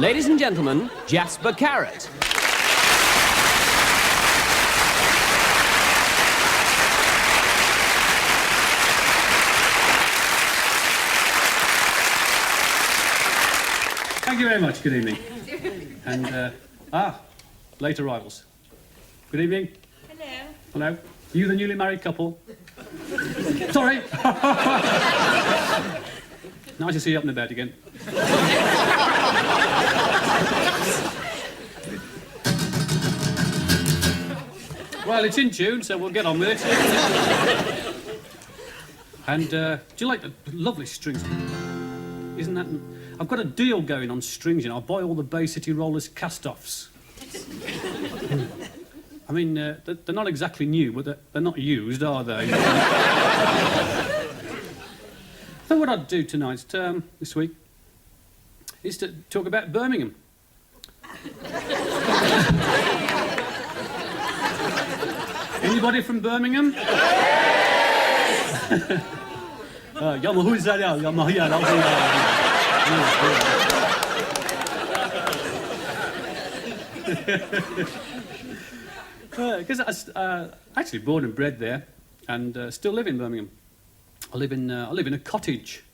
Ladies and gentlemen, Jasper Carrott. Thank you very much. Good evening. And, late arrivals. Good evening. Hello. Hello. You the newly married couple? Sorry. Nice to see you up and about again. Well, it's in tune, so we'll get on with it. And, do you like the lovely strings? Isn't that... I've got a deal going on strings, you know. I'll buy all the Bay City Rollers cast-offs. I mean, they're not exactly new, but they're not used, are they? So what I'd do tonight, this week, is to talk about Birmingham. Anybody from Birmingham? Because I actually born and bred there, and still live in Birmingham. I live in a cottage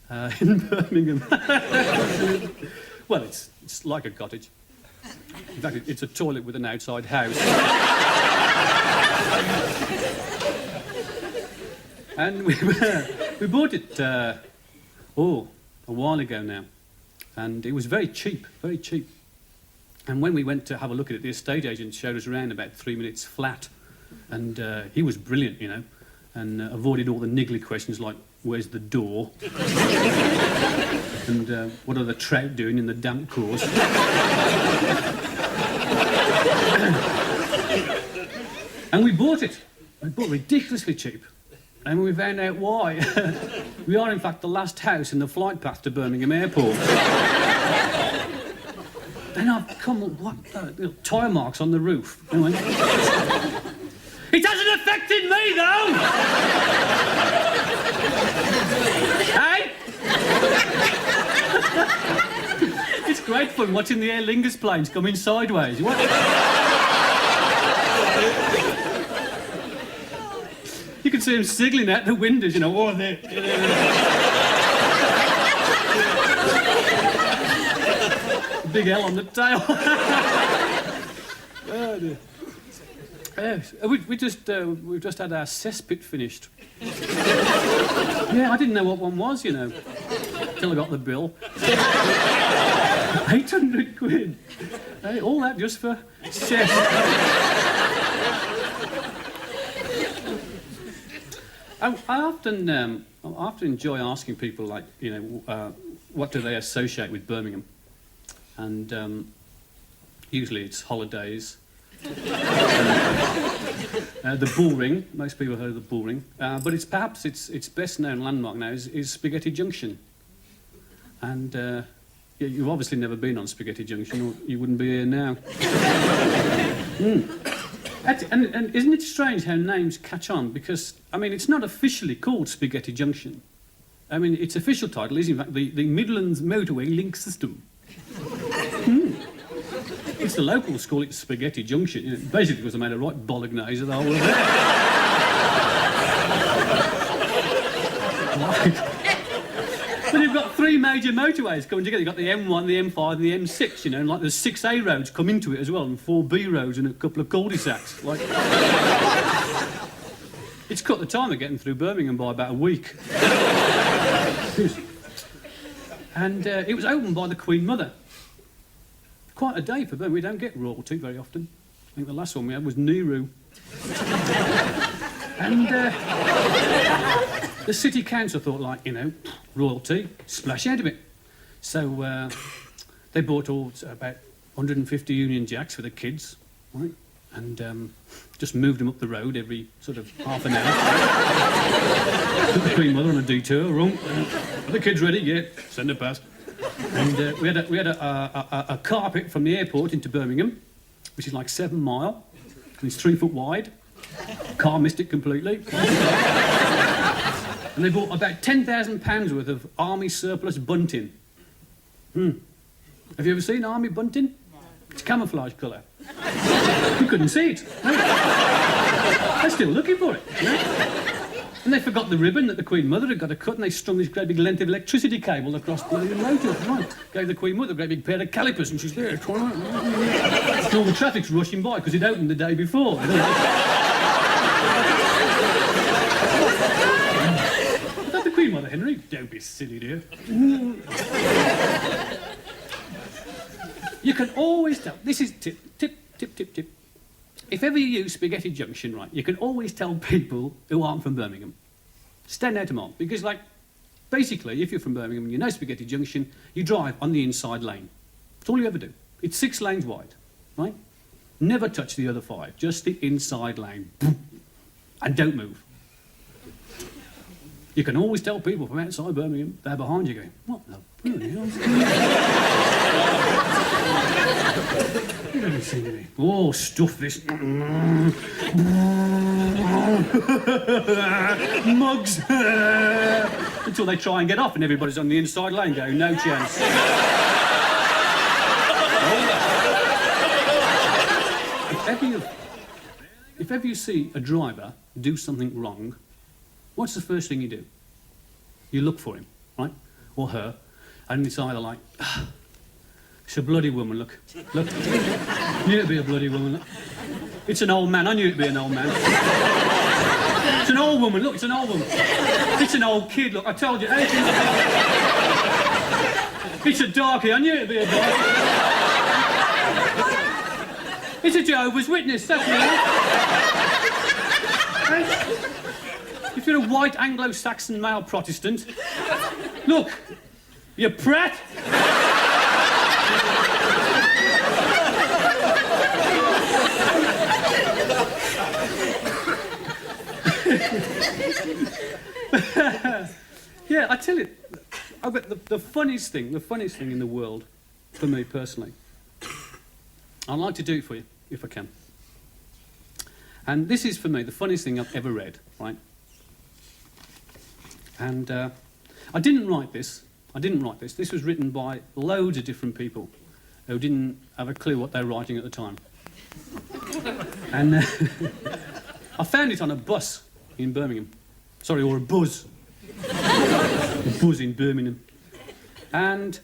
in Birmingham. Well, it's like a cottage. In fact, it's a toilet with an outside house. And we bought it a while ago now, and it was very cheap, very cheap. And when we went to have a look at it, the estate agent showed us around about 3 minutes flat, and he was brilliant, you know, and avoided all the niggly questions like, where's the door? And what are the trout doing in the damp course? And we bought it. We bought it ridiculously cheap. And when we found out why, we are in fact the last house in the flight path to Birmingham Airport. Then I've come, tyre marks on the roof. Anyway. It hasn't affected me, though! Hey? It's great fun watching the Aer Lingus planes coming sideways. What? You can see them signalling out the windows, you know, oh, there. Big L on the tail. Oh, dear. We've just had our cesspit finished. Yeah, I didn't know what one was, you know, till I got the bill. 800 quid. Hey, all that just for cess. I often enjoy asking people, like, you know, what do they associate with Birmingham? And usually it's holidays. The bull ring. Most people have heard of the bull ring. But it's perhaps its best known landmark now is Spaghetti Junction. And you've obviously never been on Spaghetti Junction, or you wouldn't be here now. And isn't it strange how names catch on? Because, I mean, it's not officially called Spaghetti Junction. I mean, its official title is, in fact, the Midlands Motorway Link System. It's the locals call it Spaghetti Junction, you know, basically because they made a right bolognese of the whole of it. Right. But you've got three major motorways coming together. You've got the M1, the M5 and the M6, you know, and like there's 6A roads come into it as well, and 4B roads and a couple of cul-de-sacs. Like, it's cut the time of getting through Birmingham by about a week. And it was opened by the Queen Mother. Quite a day for Birmingham. We don't get royalty very often. I think the last one we had was Nehru. And the city council thought, like, you know, royalty, splash out of it. So they bought about 150 Union Jacks for the kids, right? And just moved them up the road every sort of half an hour. Took the Queen Mother on a detour. Are the kids ready? Yeah, send her past. And we had a carpet from the airport into Birmingham, which is like 7 mile, and it's 3 foot wide. Car missed it completely. And they bought about £10,000 worth of army surplus bunting. And Have you ever seen army bunting? It's camouflage colour. You couldn't see it. No. They're still looking for it. No. And they forgot the ribbon that the Queen Mother had got to cut, and they strung this great big length of electricity cable across the motor. Right. Gave the Queen Mother a great big pair of calipers, and she's there trying to... And all the traffic's rushing by because it opened the day before. Is that the Queen Mother, Henry? Don't be silly, dear. You can always tell... This is tip. If ever you use Spaghetti Junction, right, you can always tell people who aren't from Birmingham. Stand out them on. Because, like, basically, if you're from Birmingham and you know Spaghetti Junction, you drive on the inside lane. That's all you ever do. It's 6 lanes wide, right? Never touch the other 5. Just the inside lane. And don't move. You can always tell people from outside Birmingham, they're behind you going, what the bloody hell's going on? You don't see me. Oh, stuff this. Mugs. Until they try and get off and everybody's on the inside lane going, no chance. If ever you see a driver do something wrong, what's the first thing you do? You look for him, right? Or her, and it's either like, it's a bloody woman, look. Look. Knew it'd be a bloody woman, look. It's an old man, I knew it'd be an old man. It's an old woman, look, it's an old woman. It's an old kid, look, I told you. It's a darkie, I knew it'd be a darkie. It's a Jehovah's Witness, that's me. If you're a white Anglo-Saxon male Protestant, look, you prat. Yeah, I tell you, I bet the funniest thing in the world, for me personally, I'd like to do it for you, if I can. And this is, for me, the funniest thing I've ever read, right? And I didn't write this. This was written by loads of different people who didn't have a clue what they were writing at the time. And I found it on a bus in Birmingham. Sorry, or a buzz. A buzz in Birmingham. And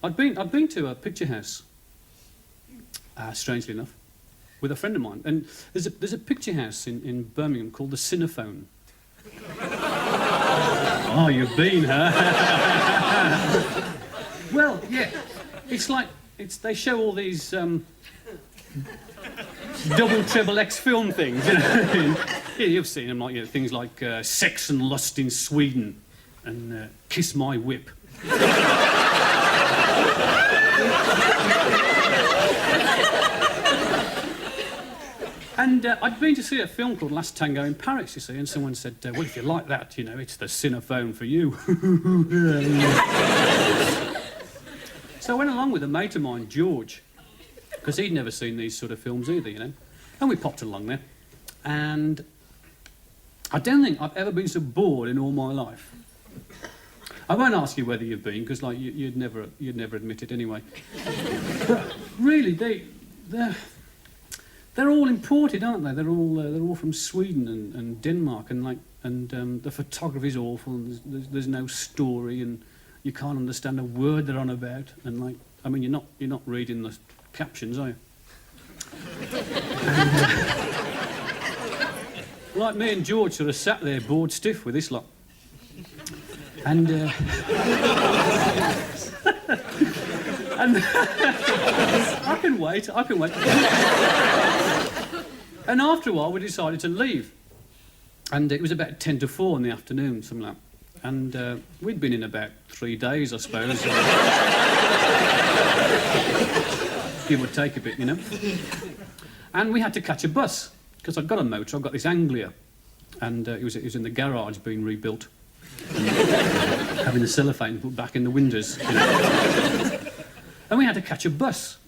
I'd been to a picture house, strangely enough, with a friend of mine. And there's a picture house in Birmingham called the Cinephone. Oh, you've been, huh? Well, yeah. It's like, they show all these double, treble X film things, you know. Yeah, you've seen them, like, you know, things like Sex and Lust in Sweden and Kiss My Whip. And I'd been to see a film called Last Tango in Paris, you see, and someone said, well, if you like that, you know, it's the Cinephone for you. So I went along with a mate of mine, George, because he'd never seen these sort of films either, you know. And we popped along there. And I don't think I've ever been so bored in all my life. I won't ask you whether you've been, because, like, you'd never admit it anyway. But really, they're all imported, aren't they? They're all from Sweden and Denmark, and the photography's awful, and there's no story, and you can't understand a word they're on about, and, like, I mean, you're not reading the captions, are you? And, like me and George sort of sat there bored stiff with this lot, and and I can wait. And after a while, we decided to leave. And it was about 10 to 4 in the afternoon, something like that. And we'd been in about 3 days, I suppose. Give or take a bit, you know. And we had to catch a bus, because I'd got a motor, I've got this Anglia. And it was in the garage being rebuilt. Having the cellophane put back in the windows, you know. And we had to catch a bus.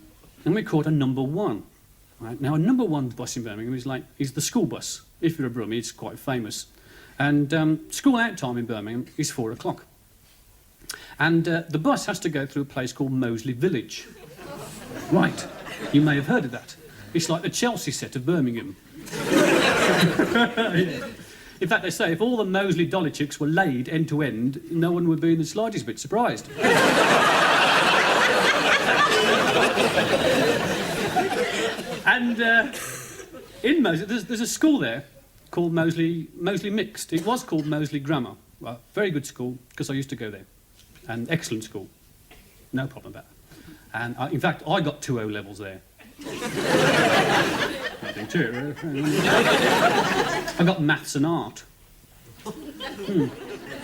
And we caught a number 1. Right? Now, a number 1 bus in Birmingham is the school bus. If you're a Brummie, it's quite famous. And school out time in Birmingham is 4 o'clock. And the bus has to go through a place called Moseley Village. Right, you may have heard of that. It's like the Chelsea set of Birmingham. In fact, they say if all the Moseley dolly chicks were laid end to end, no one would be in the slightest bit surprised. And in Moseley, there's a school there called Moseley Mixed. It was called Moseley Grammar. Well, very good school, because I used to go there. And excellent school. No problem about that. And in fact, I got 2 O-levels there. Nothing to it, really. I got maths and art.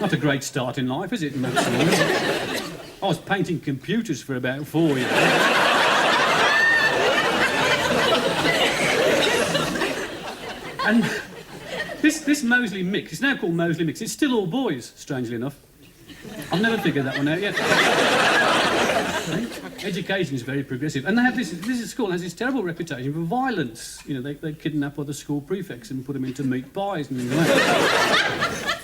Not a great start in life, is it, maths and art? I was painting computers for about 4 years. And this Moseley Mix, it's now called Moseley Mix, it's still all boys, strangely enough. I've never figured that one out yet. Education is very progressive. And they have this school has this terrible reputation for violence. You know, they kidnap other school prefects and put them into meat pies and things like that.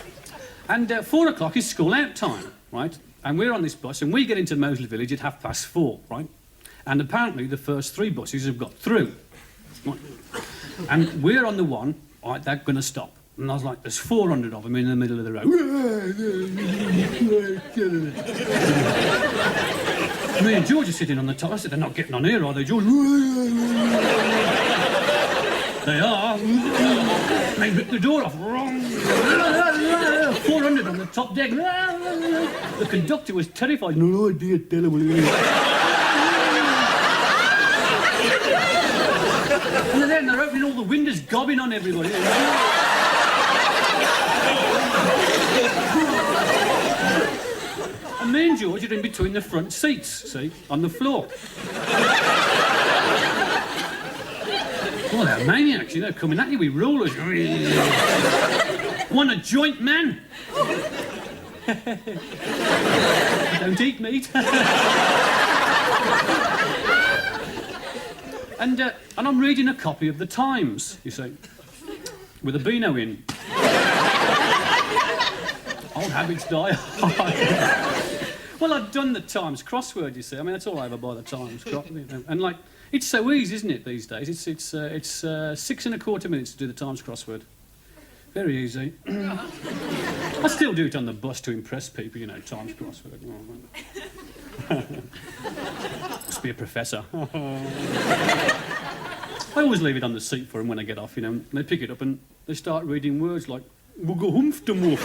And 4 o'clock is school out time, right? And we're on this bus and we get into Moseley Village at 4:30, right? And apparently the first 3 buses have got through. Right? And we're on the one, right, they're going to stop. And I was like, there's 400 of them in the middle of the road. Me and George are sitting on the top. I said, they're not getting on here, are they, George? They are. They ripped the door off. 400 on the top deck. The conductor was terrified. No idea, terrible. And they're opening all the windows, gobbing on everybody. And me and George are in between the front seats, see, on the floor. Oh, they're maniacs, you know, coming at you with rulers. Want a joint, man? Don't eat meat. And I'm reading a copy of the Times, you see, with a Beano in. Old habits die hard. Well, I've done the Times crossword, you see. I mean, that's all I ever buy, the Times crossword. And, like, it's so easy, isn't it, these days? It's 6 1/4 minutes to do the Times crossword. Very easy. I still do it on the bus to impress people, you know, Times crossword. Must be a professor. I always leave it on the seat for them when I get off, you know. And they pick it up and they start reading words like "Wugga-humph-de-woof."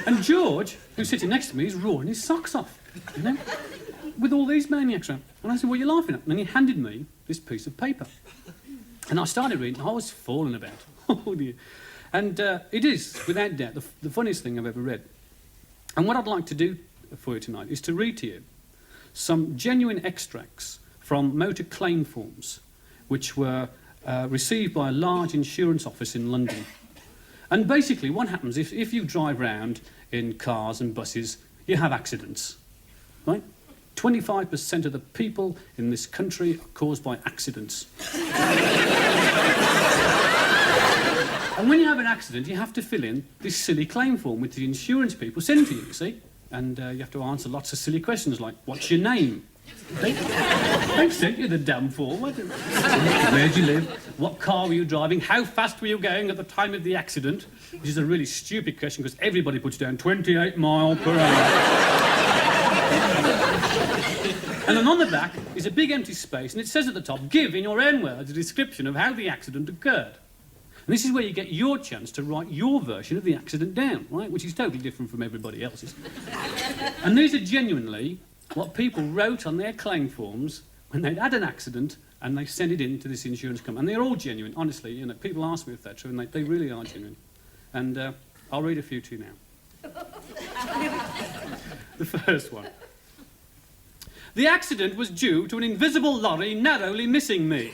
And George, who's sitting next to me, is roaring his socks off, you know, with all these maniacs around. And I said, "What are you laughing at?" And then he handed me this piece of paper. And I started reading, I was falling about. Oh dear. And it is, without doubt, the funniest thing I've ever read. And what I'd like to do for you tonight is to read to you some genuine extracts from motor claim forms which were received by a large insurance office in London. And basically what happens, if you drive round in cars and buses, you have accidents, right? 25% of the people in this country are caused by accidents. And when you have an accident, you have to fill in this silly claim form which the insurance people send to you, you see? And you have to answer lots of silly questions like, what's your name? They've sent you the damn form. Where'd you live? What car were you driving? How fast were you going at the time of the accident? Which is a really stupid question because everybody puts down 28 miles per hour. And then on the back is a big empty space, and it says at the top, give in your own words a description of how the accident occurred. And this is where you get your chance to write your version of the accident down, right? Which is totally different from everybody else's. And these are genuinely what people wrote on their claim forms when they'd had an accident and they sent it in to this insurance company. And they're all genuine, honestly. You know, people ask me if they're true, and they really are genuine. And I'll read a few to you now. The first one. The accident was due to an invisible lorry narrowly missing me.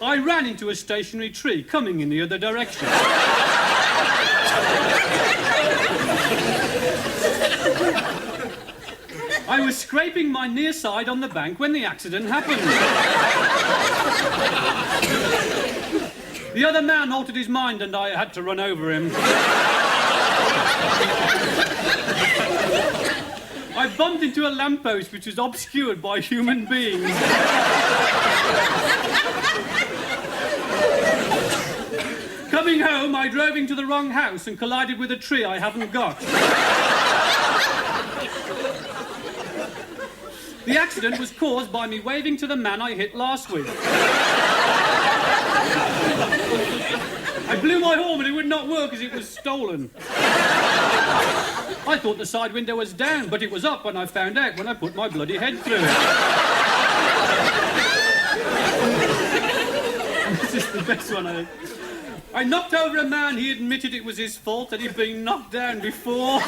I ran into a stationary tree coming in the other direction. I was scraping my near side on the bank when the accident happened. The other man altered his mind and I had to run over him. I bumped into a lamppost which was obscured by human beings. Coming home, I drove into the wrong house and collided with a tree I haven't got. The accident was caused by me waving to the man I hit last week. I blew my horn, but it would not work as it was stolen. I thought the side window was down, but it was up when I found out when I put my bloody head through it. This is the best one. I knocked over a man, he admitted it was his fault, that he'd been knocked down before.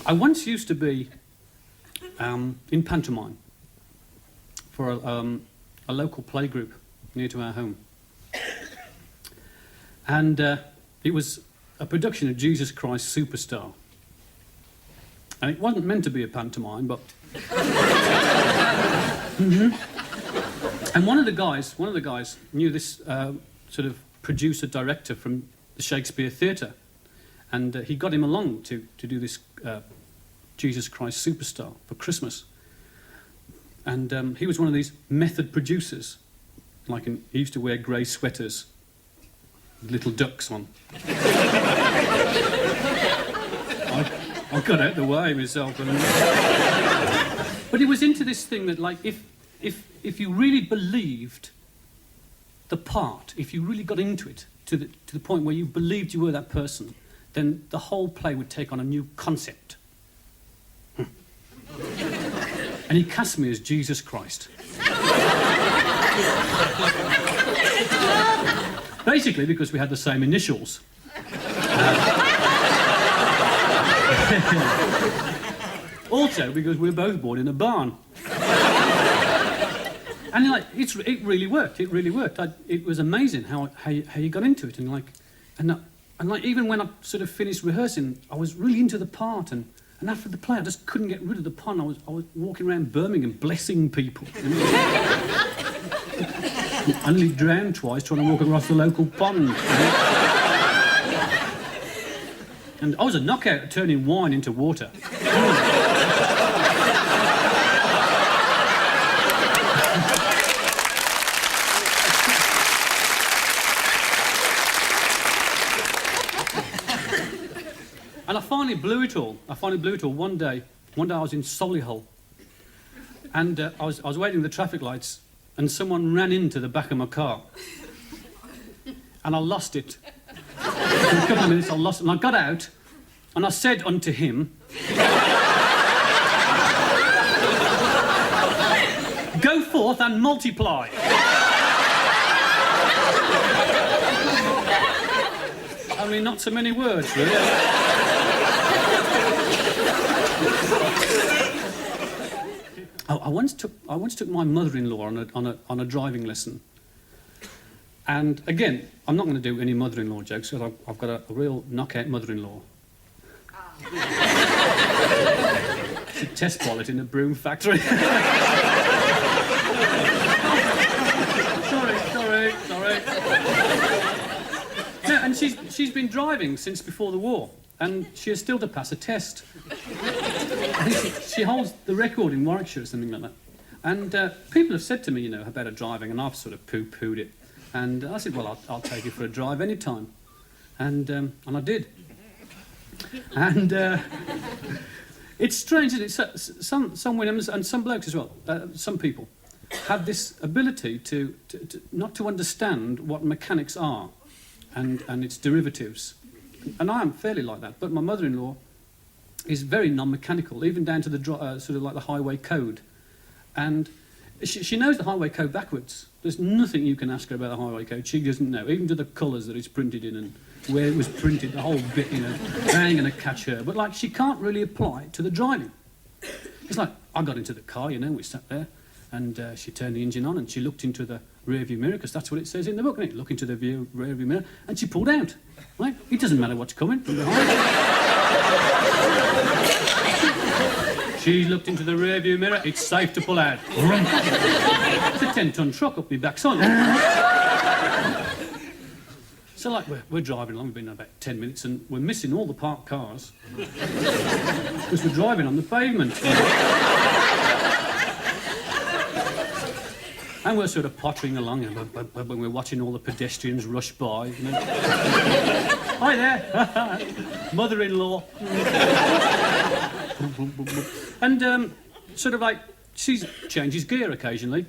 I once used to be in pantomime for a local playgroup near to our home. And it was a production of Jesus Christ Superstar. And it wasn't meant to be a pantomime, but... And one of the guys knew this sort of producer-director from the Shakespeare Theatre. And he got him along to do this Jesus Christ Superstar for Christmas. And he was one of these method producers. He used to wear grey sweaters with little ducks on. I got out the way myself. But he was into this thing that, if you really believed the part, if you really got into it to the point where you believed you were that person, then the whole play would take on a new concept. And he cast me as Jesus Christ. Basically because we had the same initials. Also because we were both born in a barn. And it really worked. It really worked. It was amazing how you got into it. And even when I sort of finished rehearsing, I was really into the part, and after the play, I just couldn't get rid of the pun. I was walking around Birmingham blessing people. I nearly drowned twice trying to walk across the local pond. And I was a knockout at turning wine into water. And I finally blew it all. One day I was in Solihull, and I was waiting at the traffic lights, and someone ran into the back of my car, and I lost it. For a couple of minutes I lost it, and I got out, and I said unto him, "Go forth and multiply." I mean, not so many words, really. I once took my mother-in-law on a driving lesson, and again, I'm not going to do any mother-in-law jokes because I've got a real knockout mother-in-law. It's a test pilot in a broom factory. Sorry. No, and she's been driving since before the war, and she has still to pass a test. I think she holds the record in Warwickshire or something like that. And people have said to me, about her driving, and I've sort of poo-pooed it. And I said, well, I'll take you for a drive any time. And I did. And it's strange, isn't it? Some women and some blokes as well, some people, have this ability to not to understand what mechanics are and its derivatives. And I am fairly like that. But my mother-in-law is very non-mechanical, even down to the sort of like the highway code. And she knows the highway code backwards. There's nothing you can ask her about the highway code. She doesn't know, even to the colours that it's printed in and where it was printed, the whole bit, you know. They ain't going to catch her. But, like, she can't really apply it to the driving. It's like, I got into the car, you know, we sat there, and she turned the engine on and she looked into the rear-view mirror, because that's what it says in the book, isn't it? Look into the rear-view mirror, and she pulled out. Right? It doesn't matter what's coming from behind. She looked into the rear-view mirror, it's safe to pull out. It's a 10-ton truck up my backside. So, like, we're driving along, we've been about 10 minutes, and we're missing all the parked cars because we're driving on the pavement. And we're sort of pottering along, and we're watching all the pedestrians rush by. You know. Hi there, mother-in-law. And sort of like, she changes gear occasionally.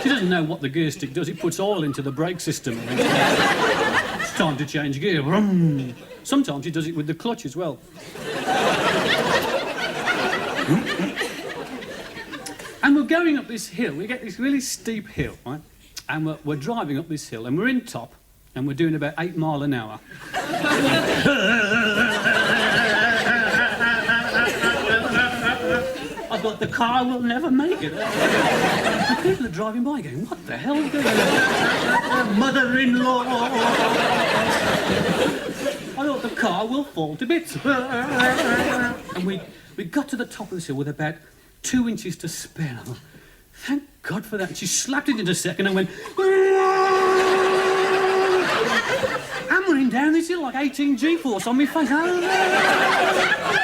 She doesn't know what the gear stick does. It puts oil into the brake system. It's time to change gear. Sometimes she does it with the clutch as well. And we're going up this hill. We get this really steep hill, right? And we're driving up this hill, and we're in top, and we're doing about 8 miles an hour. I thought the car will never make it. The people are driving by going, what the hell? Mother-in-law. I thought the car will fall to bits. And we got to the top of this hill with about 2 inches to spare. I thought, thank God for that. And she slapped it into second and went... I'm running down this hill like 18 G-force on me face.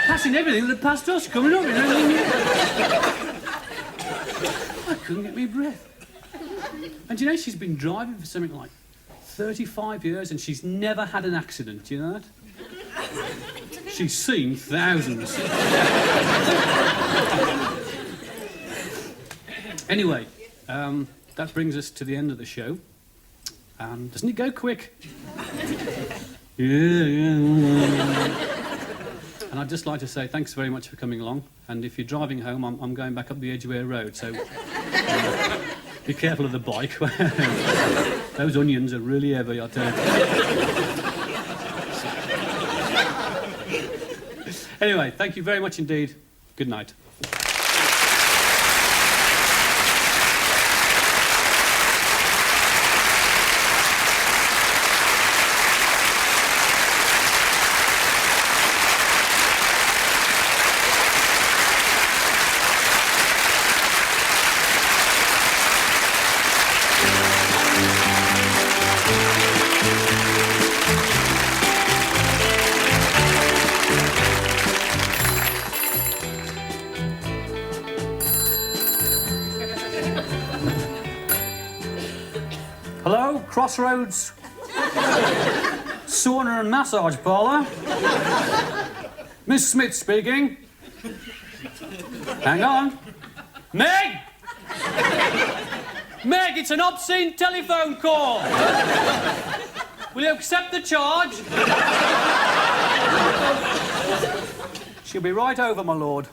Passing everything that passed us, coming up. I couldn't get my breath. And you know, she's been driving for something like 35 years and she's never had an accident, do you know that? She's seen thousands. Anyway, that brings us to the end of the show. Doesn't it go quick? Yeah. And I'd just like to say thanks very much for coming along. And if you're driving home, I'm going back up the Edgware Road, so be careful of the bike. Those onions are really heavy, I tell you. Anyway, thank you very much indeed. Good night. Hello, Crossroads Sauna and Massage Parlour. Miss Smith speaking. Hang on. Meg! Meg, it's an obscene telephone call. Will you accept the charge? She'll be right over, my lord.